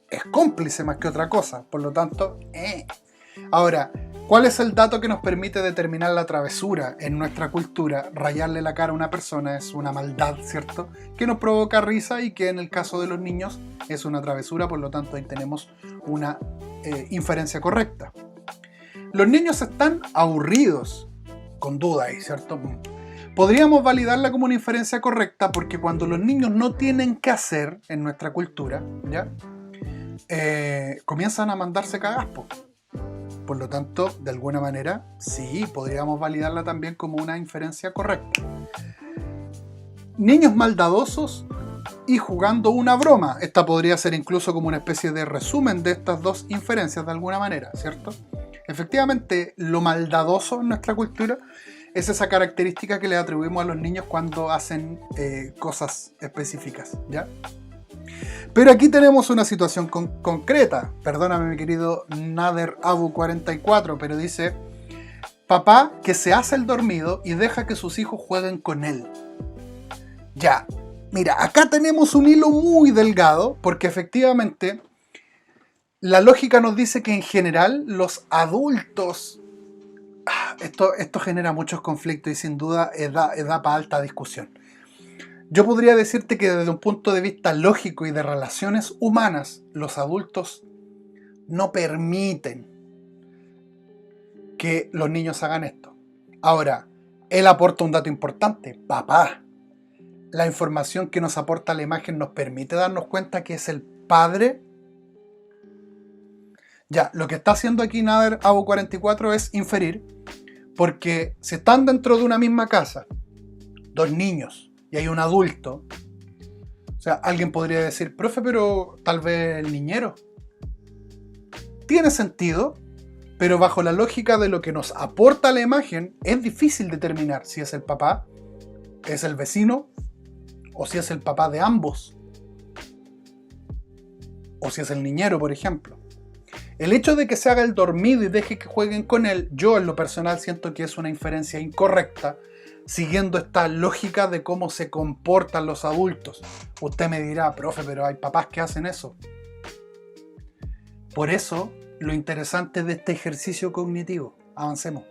Es cómplice más que otra cosa, por lo tanto, Ahora, ¿cuál es el dato que nos permite determinar la travesura en nuestra cultura? Rayarle la cara a una persona es una maldad, ¿cierto? Que nos provoca risa y que en el caso de los niños es una travesura, por lo tanto ahí tenemos una inferencia correcta. Los niños están aburridos, con duda ahí, ¿cierto? Podríamos validarla como una inferencia correcta porque cuando los niños no tienen qué hacer en nuestra cultura, ¿ya? Comienzan a mandarse cagaspo. Por lo tanto, de alguna manera, sí, podríamos validarla también como una inferencia correcta. Niños maldadosos y jugando una broma. Esta podría ser incluso como una especie de resumen de estas dos inferencias de alguna manera, ¿cierto? Efectivamente, lo maldadoso en nuestra cultura es esa característica que le atribuimos a los niños cuando hacen cosas específicas, ¿ya? Pero aquí tenemos una situación concreta. Perdóname, mi querido Nader Abu 44, pero dice: papá que se hace el dormido y deja que sus hijos jueguen con él. Ya, mira, acá tenemos un hilo muy delgado, porque efectivamente la lógica nos dice que en general los adultos... Esto genera muchos conflictos y sin duda da para alta discusión. Yo podría decirte que desde un punto de vista lógico y de relaciones humanas, los adultos no permiten que los niños hagan esto. Ahora, él aporta un dato importante: papá. La información que nos aporta la imagen nos permite darnos cuenta que es el padre. Ya, lo que está haciendo aquí Nader Abu 44 es inferir, porque si están dentro de una misma casa, dos niños, y hay un adulto, o sea, alguien podría decir: profe, pero tal vez el niñero. Tiene sentido, pero bajo la lógica de lo que nos aporta la imagen, es difícil determinar si es el papá, es el vecino, o si es el papá de ambos, o si es el niñero, por ejemplo. El hecho de que se haga el dormido y deje que jueguen con él, yo en lo personal siento que es una inferencia incorrecta, siguiendo esta lógica de cómo se comportan los adultos. Usted me dirá: profe, pero hay papás que hacen eso. Por eso, lo interesante de este ejercicio cognitivo. Avancemos.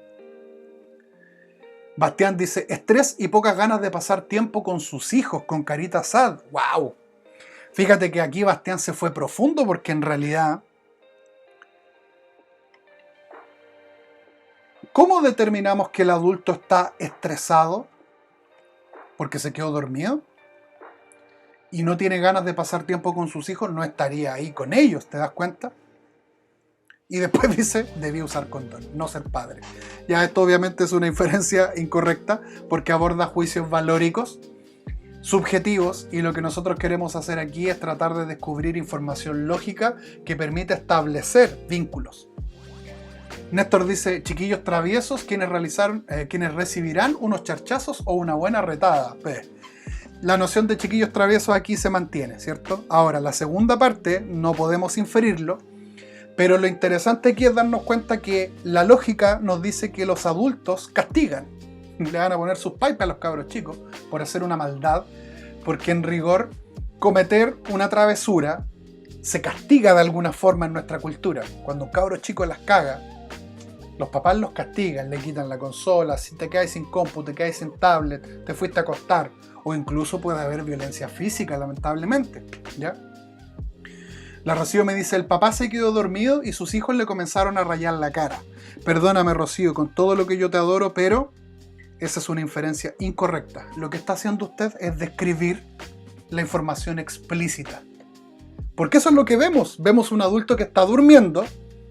Bastián dice: estrés y pocas ganas de pasar tiempo con sus hijos, con carita sad. ¡Wow! Fíjate que aquí Bastián se fue profundo, porque en realidad, ¿cómo determinamos que el adulto está estresado? ¿Porque se quedó dormido? ¿Y no tiene ganas de pasar tiempo con sus hijos? No estaría ahí con ellos, ¿te das cuenta? Y después dice: debí usar condón, no ser padre. Ya esto obviamente es una inferencia incorrecta, porque aborda juicios valóricos, subjetivos, y lo que nosotros queremos hacer aquí es tratar de descubrir información lógica que permite establecer vínculos. Néstor dice: chiquillos traviesos, quienes recibirán unos charchazos o una buena retada. La noción de chiquillos traviesos aquí se mantiene, ¿cierto? Ahora, la segunda parte no podemos inferirlo, pero lo interesante aquí es darnos cuenta que la lógica nos dice que los adultos castigan. Le van a poner sus pipes a los cabros chicos por hacer una maldad, porque en rigor cometer una travesura se castiga de alguna forma en nuestra cultura. Cuando un cabro chico las caga, los papás los castigan, le quitan la consola, si te quedas sin compu, te quedas sin tablet, te fuiste a acostar, o incluso puede haber violencia física, lamentablemente, ¿ya? La Rocío me dice: el papá se quedó dormido y sus hijos le comenzaron a rayar la cara. Perdóname, Rocío, con todo lo que yo te adoro, pero esa es una inferencia incorrecta. Lo que está haciendo usted es describir la información explícita. Porque eso es lo que vemos. Vemos un adulto que está durmiendo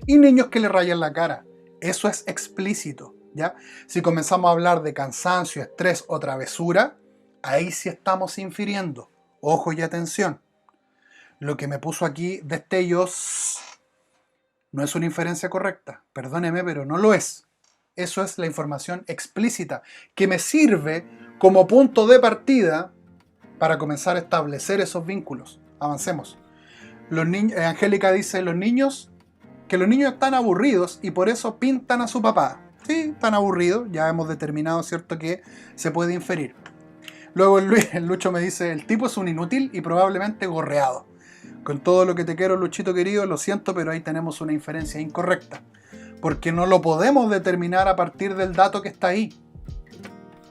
y niños que le rayan la cara. Eso es explícito, ¿ya? Si comenzamos a hablar de cansancio, estrés o travesura, ahí sí estamos infiriendo. Ojo y atención. Lo que me puso aquí destellos no es una inferencia correcta. Perdóneme, pero no lo es. Eso es la información explícita que me sirve como punto de para comenzar a establecer esos vínculos. Avancemos. Angélica dice: los niños están aburridos y por eso pintan a su papá. Sí, están aburridos, ya hemos determinado, ¿cierto?, que se puede inferir. Luego el Lucho me dice: el tipo es un inútil y probablemente gorreado. Con todo lo que te quiero, Luchito querido, lo siento, pero ahí tenemos una inferencia incorrecta. porque no lo podemos determinar a partir del dato que está ahí.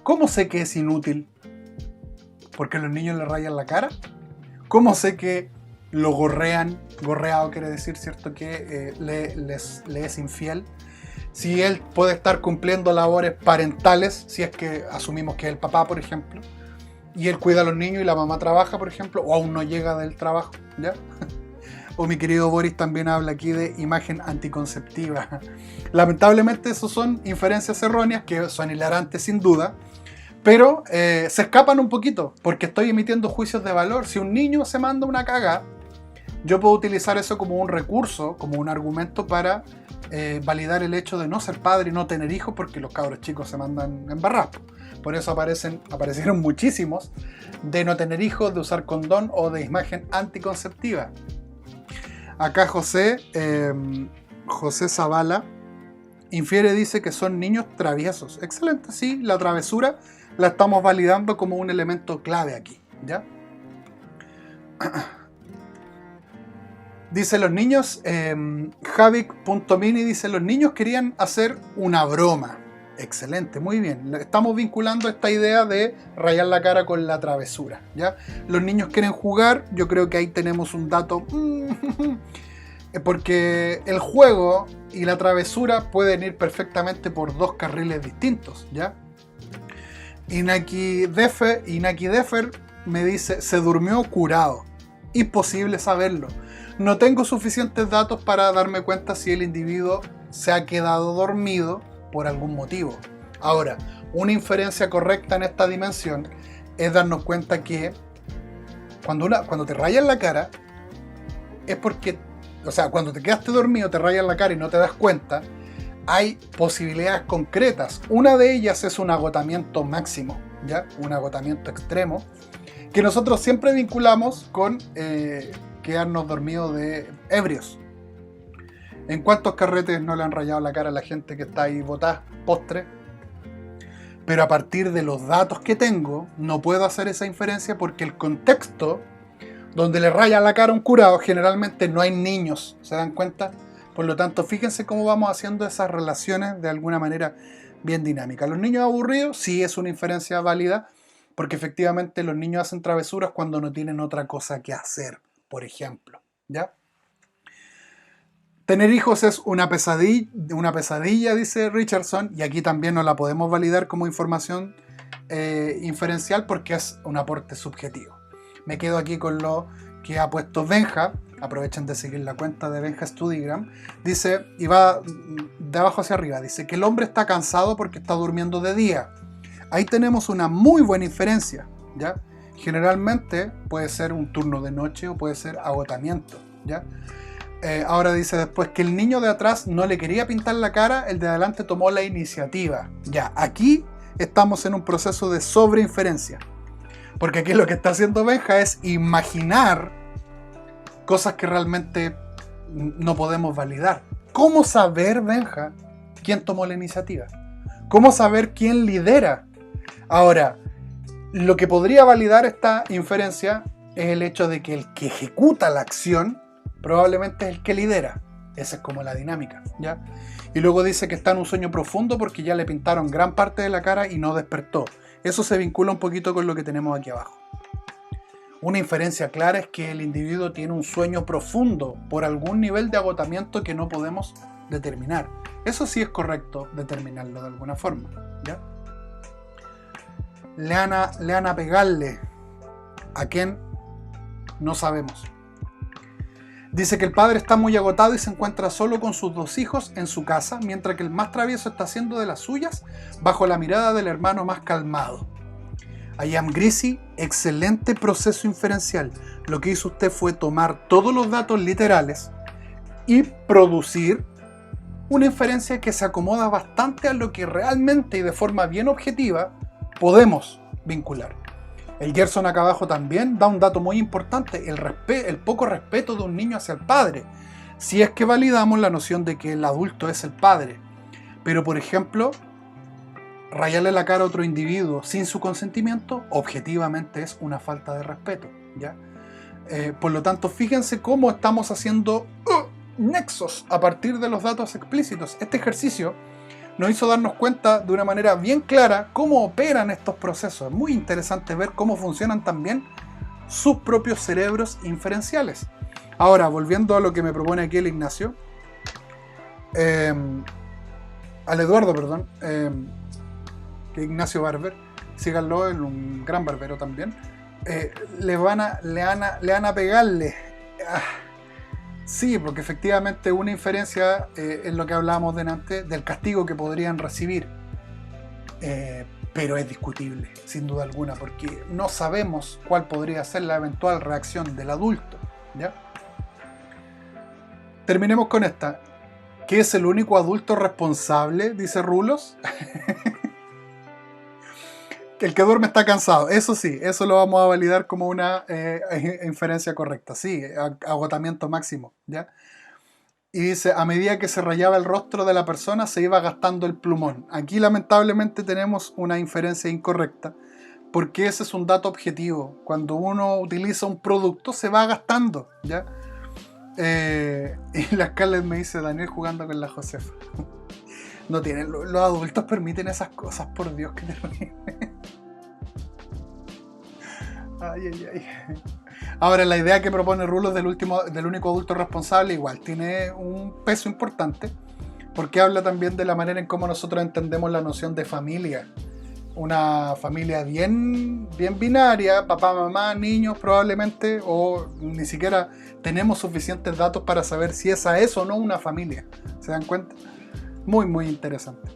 ¿Cómo sé que es inútil? ¿Porque los niños le rayan la cara? ¿Cómo sé que lo gorrean? Gorreado quiere decir, ¿cierto?, que le es infiel. Si él puede estar cumpliendo labores parentales, si es que asumimos que es el papá, por ejemplo, y él cuida a los niños y la mamá trabaja, por ejemplo, o aún no llega del trabajo, ¿ya? O mi querido Boris también habla aquí de imagen anticonceptiva. Lamentablemente eso son inferencias erróneas que son hilarantes sin duda, pero se escapan un poquito, porque estoy emitiendo juicios de valor. Si un niño se manda una caga, yo puedo utilizar eso como un recurso, como un argumento para validar el hecho de no ser padre y no tener hijos, porque los cabros chicos se mandan en barrasco. Por eso aparecieron muchísimos de no tener hijos, de usar condón o de imagen anticonceptiva. Acá José Zavala infiere, dice que son niños traviesos. Excelente, sí, la travesura la estamos validando como un elemento clave aquí, ¿ya? Dice los niños, Javik.mini dice, los niños querían hacer una broma. Excelente, muy bien. Estamos vinculando esta idea de rayar la cara con la travesura, ¿ya? Los niños quieren jugar, yo creo que ahí tenemos un dato. Porque el juego y la travesura pueden ir perfectamente por dos carriles distintos, ¿ya? Inaki Defer me dice, se durmió curado. Imposible saberlo. No tengo suficientes datos para darme cuenta si el individuo se ha quedado dormido por algún motivo. Ahora, una inferencia correcta en esta dimensión es darnos cuenta que cuando te rayan la cara es porque, o sea, cuando te quedaste dormido, te rayan la cara y no te das cuenta, hay posibilidades concretas. Una de ellas es un agotamiento máximo, ¿ya? Un agotamiento extremo, que nosotros siempre vinculamos con quedarnos dormidos de ebrios. ¿En cuántos carretes no le han rayado la cara a la gente que está ahí botada, postre? Pero a partir de los datos que tengo, no puedo hacer esa inferencia porque el contexto donde le rayan la cara a un curado, generalmente no hay niños, ¿se dan cuenta? Por lo tanto, fíjense cómo vamos haciendo esas relaciones de alguna manera bien dinámica. Los niños aburridos, sí es una inferencia válida, porque efectivamente los niños hacen travesuras cuando no tienen otra cosa que hacer, por ejemplo, ¿ya? Tener hijos es una pesadilla, dice Richardson, y aquí también no la podemos validar como información inferencial porque es un aporte subjetivo. Me quedo aquí con lo que ha puesto Benja. Aprovechen de seguir la cuenta de Benja Studigram. Dice, y va de abajo hacia arriba, dice que el hombre está cansado porque está durmiendo de día. Ahí tenemos una muy buena inferencia, ¿ya? Generalmente puede ser un turno de noche o puede ser agotamiento, ¿ya? Ahora dice después que el niño de atrás no le quería pintar la cara, el de adelante tomó la iniciativa. Ya, aquí estamos en un proceso de sobreinferencia. Porque aquí lo que está haciendo Benja es imaginar cosas que realmente no podemos validar. ¿Cómo saber, Benja, quién tomó la iniciativa? ¿Cómo saber quién lidera? Ahora, lo que podría validar esta inferencia es el hecho de que el que ejecuta la acción probablemente es el que lidera. Esa es como la dinámica, ¿ya? Y luego dice que está en un sueño profundo porque ya le pintaron gran parte de la cara y no despertó. Eso se vincula un poquito con lo que tenemos aquí abajo. Una inferencia clara es que el individuo tiene un sueño profundo por algún nivel de agotamiento que no podemos determinar. Eso sí es correcto determinarlo de alguna forma, ¿ya? Le van a pegarle a quien no sabemos. Dice que el padre está muy agotado y se encuentra solo con sus dos hijos en su casa, mientras que el más travieso está haciendo de las suyas bajo la mirada del hermano más calmado. I am Greasy, excelente proceso inferencial. Lo que hizo usted fue tomar todos los datos literales y producir una inferencia que se acomoda bastante a lo que realmente y de forma bien objetiva podemos vincular. El Gerson acá abajo también da un dato muy importante, el poco respeto de un niño hacia el padre, si es que validamos la noción de que el adulto es el padre. Pero por ejemplo, rayarle la cara a otro individuo sin su consentimiento, objetivamente es una falta de respeto, ¿ya? Por lo tanto, fíjense cómo estamos haciendo nexos a partir de los datos explícitos. Este ejercicio nos hizo darnos cuenta de una manera bien clara cómo operan estos procesos. Es muy interesante ver cómo funcionan también sus propios cerebros inferenciales. Ahora, volviendo a lo que me propone aquí el Ignacio, al Eduardo, perdón, que Ignacio Barber, síganlo, es un gran barbero también, le van a pegarle. Sí, porque efectivamente una inferencia es lo que hablábamos delante del castigo que podrían recibir, pero es discutible, sin duda alguna, porque no sabemos cuál podría ser la eventual reacción del adulto, ¿ya? Terminemos con esta. ¿Qué es el único adulto responsable? Dice Rulos. El que duerme está cansado. Eso sí, eso lo vamos a validar como una inferencia correcta. Sí, agotamiento máximo, ¿ya? Y dice, a medida que se rayaba el rostro de la persona, se iba gastando el plumón. Aquí lamentablemente tenemos una inferencia incorrecta, porque ese es un dato objetivo. Cuando uno utiliza un producto, se va gastando, ¿ya? Y la Scarlett me dice, Daniel jugando con la Josefa. No tienen, los adultos permiten esas cosas, por Dios, que terrible. Ay. Ahora, la idea que propone Rulos del único adulto responsable igual tiene un peso importante, porque habla también de la manera en cómo nosotros entendemos la noción de familia. Una familia bien binaria, papá, mamá, niños probablemente, o ni siquiera tenemos suficientes datos para saber si esa es o no una familia. ¿Se dan cuenta? Muy interesante.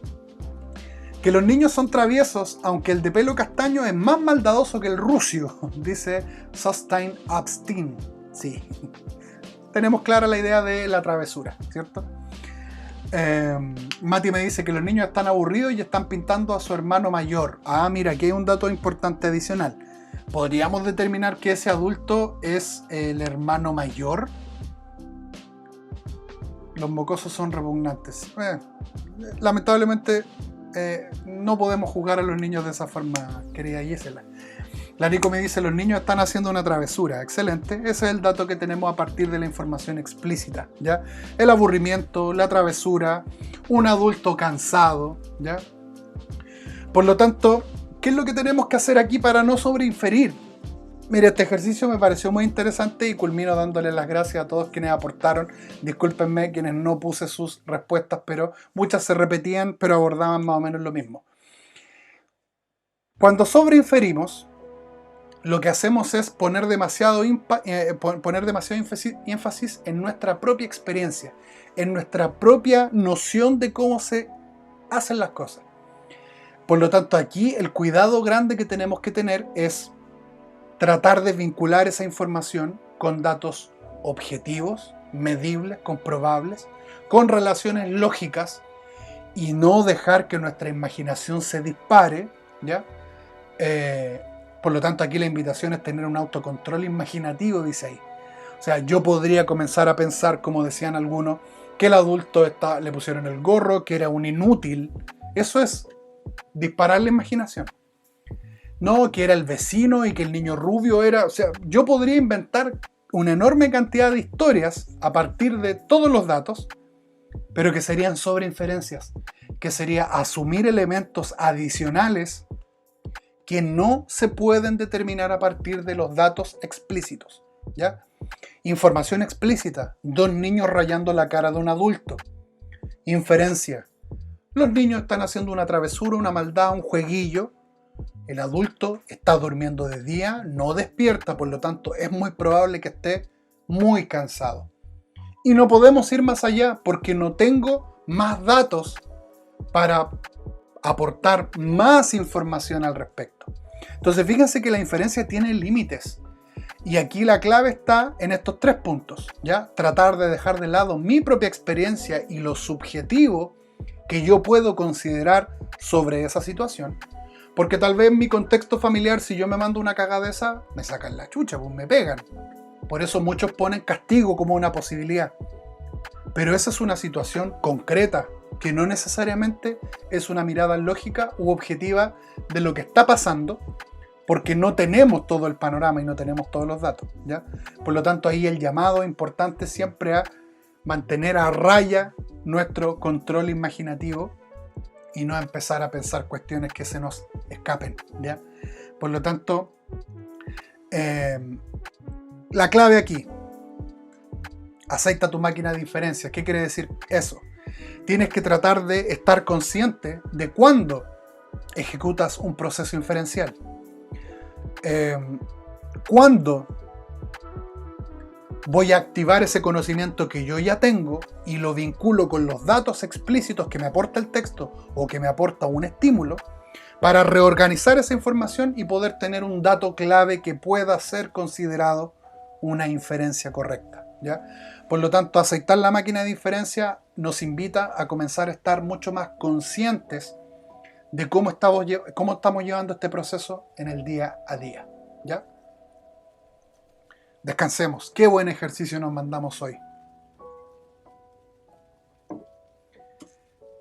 Que los niños son traviesos, aunque el de pelo castaño es más maldadoso que el rucio, dice Sustain Abstin. Sí, tenemos clara la idea de la travesura, ¿cierto? Mati me dice que los niños están aburridos y están pintando a su hermano mayor. Ah, mira, aquí hay un dato importante adicional. ¿Podríamos determinar que ese adulto es el hermano mayor? Los mocosos son repugnantes. Lamentablemente no podemos jugar a los niños de esa forma, querida Gisela. La Nico me dice, los niños están haciendo una travesura. Excelente, ese es el dato que tenemos a partir de la información explícita, ¿ya? El aburrimiento, la travesura, un adulto cansado, ¿ya? Por lo tanto, ¿qué es lo que tenemos que hacer aquí para no sobreinferir? Mire, este ejercicio me pareció muy interesante y culmino dándole las gracias a todos quienes aportaron. Discúlpenme quienes no puse sus respuestas, pero muchas se repetían, pero abordaban más o menos lo mismo. Cuando sobreinferimos, lo que hacemos es poner demasiado énfasis en nuestra propia experiencia, en nuestra propia noción de cómo se hacen las cosas. Por lo tanto, aquí el cuidado grande que tenemos que tener es tratar de vincular esa información con datos objetivos, medibles, comprobables, con relaciones lógicas y no dejar que nuestra imaginación se dispare, ¿ya? Por lo tanto, aquí la invitación es tener un autocontrol imaginativo, dice ahí. O sea, yo podría comenzar a pensar, como decían algunos, que el adulto le pusieron el gorro, que era un inútil. Eso es disparar la imaginación. No, que era el vecino y que el niño rubio era... O sea, yo podría inventar una enorme cantidad de historias a partir de todos los datos, pero que serían sobreinferencias, que sería asumir elementos adicionales que no se pueden determinar a partir de los datos explícitos, ¿ya? Información explícita, dos niños rayando la cara de un adulto. Inferencia, los niños están haciendo una travesura, una maldad, un jueguillo. El adulto está durmiendo de día, no despierta, por lo tanto es muy probable que esté muy cansado. Y no podemos ir más allá porque no tengo más datos para aportar más información al respecto. Entonces fíjense que la inferencia tiene límites. Y aquí la clave está en estos 3 puntos, ¿ya? Tratar de dejar de lado mi propia experiencia y lo subjetivo que yo puedo considerar sobre esa situación. Porque tal vez en mi contexto familiar, si yo me mando una cagada esa, me sacan la chucha, pues me pegan. Por eso muchos ponen castigo como una posibilidad. Pero esa es una situación concreta, que no necesariamente es una mirada lógica u objetiva de lo que está pasando, porque no tenemos todo el panorama y no tenemos todos los datos, ¿ya? Por lo tanto, ahí el llamado importante siempre a mantener a raya nuestro control imaginativo y no empezar a pensar cuestiones que se nos escapen, ¿ya? Por lo tanto, la clave aquí, aceita tu máquina de diferencias. ¿Qué quiere decir eso? Tienes que tratar de estar consciente de cuándo ejecutas un proceso inferencial. Cuándo voy a activar ese conocimiento que yo ya tengo y lo vinculo con los datos explícitos que me aporta el texto o que me aporta un estímulo para reorganizar esa información y poder tener un dato clave que pueda ser considerado una inferencia correcta, ¿ya? Por lo tanto, aceitar la máquina de inferencia nos invita a comenzar a estar mucho más conscientes de cómo estamos llevando este proceso en el día a día, ¿ya? Descansemos. Qué buen ejercicio nos mandamos hoy.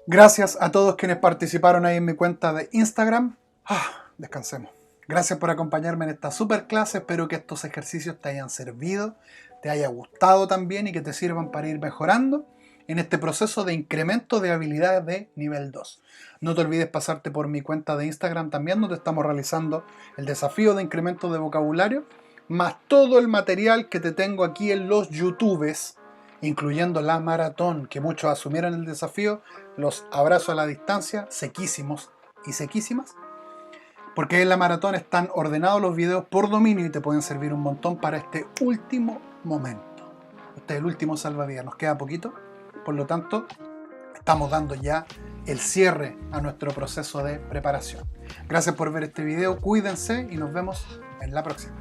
Gracias a todos quienes participaron ahí en mi cuenta de Instagram. Descansemos. Gracias por acompañarme en esta super clase. Espero que estos ejercicios te hayan servido, te haya gustado también y que te sirvan para ir mejorando en este proceso de incremento de habilidades de nivel 2. No te olvides pasarte por mi cuenta de Instagram también, donde estamos realizando el desafío de incremento de vocabulario, más todo el material que te tengo aquí en los YouTubes, incluyendo la maratón, que muchos asumieron el desafío. Los abrazo a la distancia, sequísimos y sequísimas, porque en la maratón están ordenados los videos por dominio y te pueden servir un montón para este último momento. Este es el último salvavidas, nos queda poquito, por lo tanto estamos dando ya el cierre a nuestro proceso de preparación. Gracias por ver este video, cuídense y nos vemos en la próxima.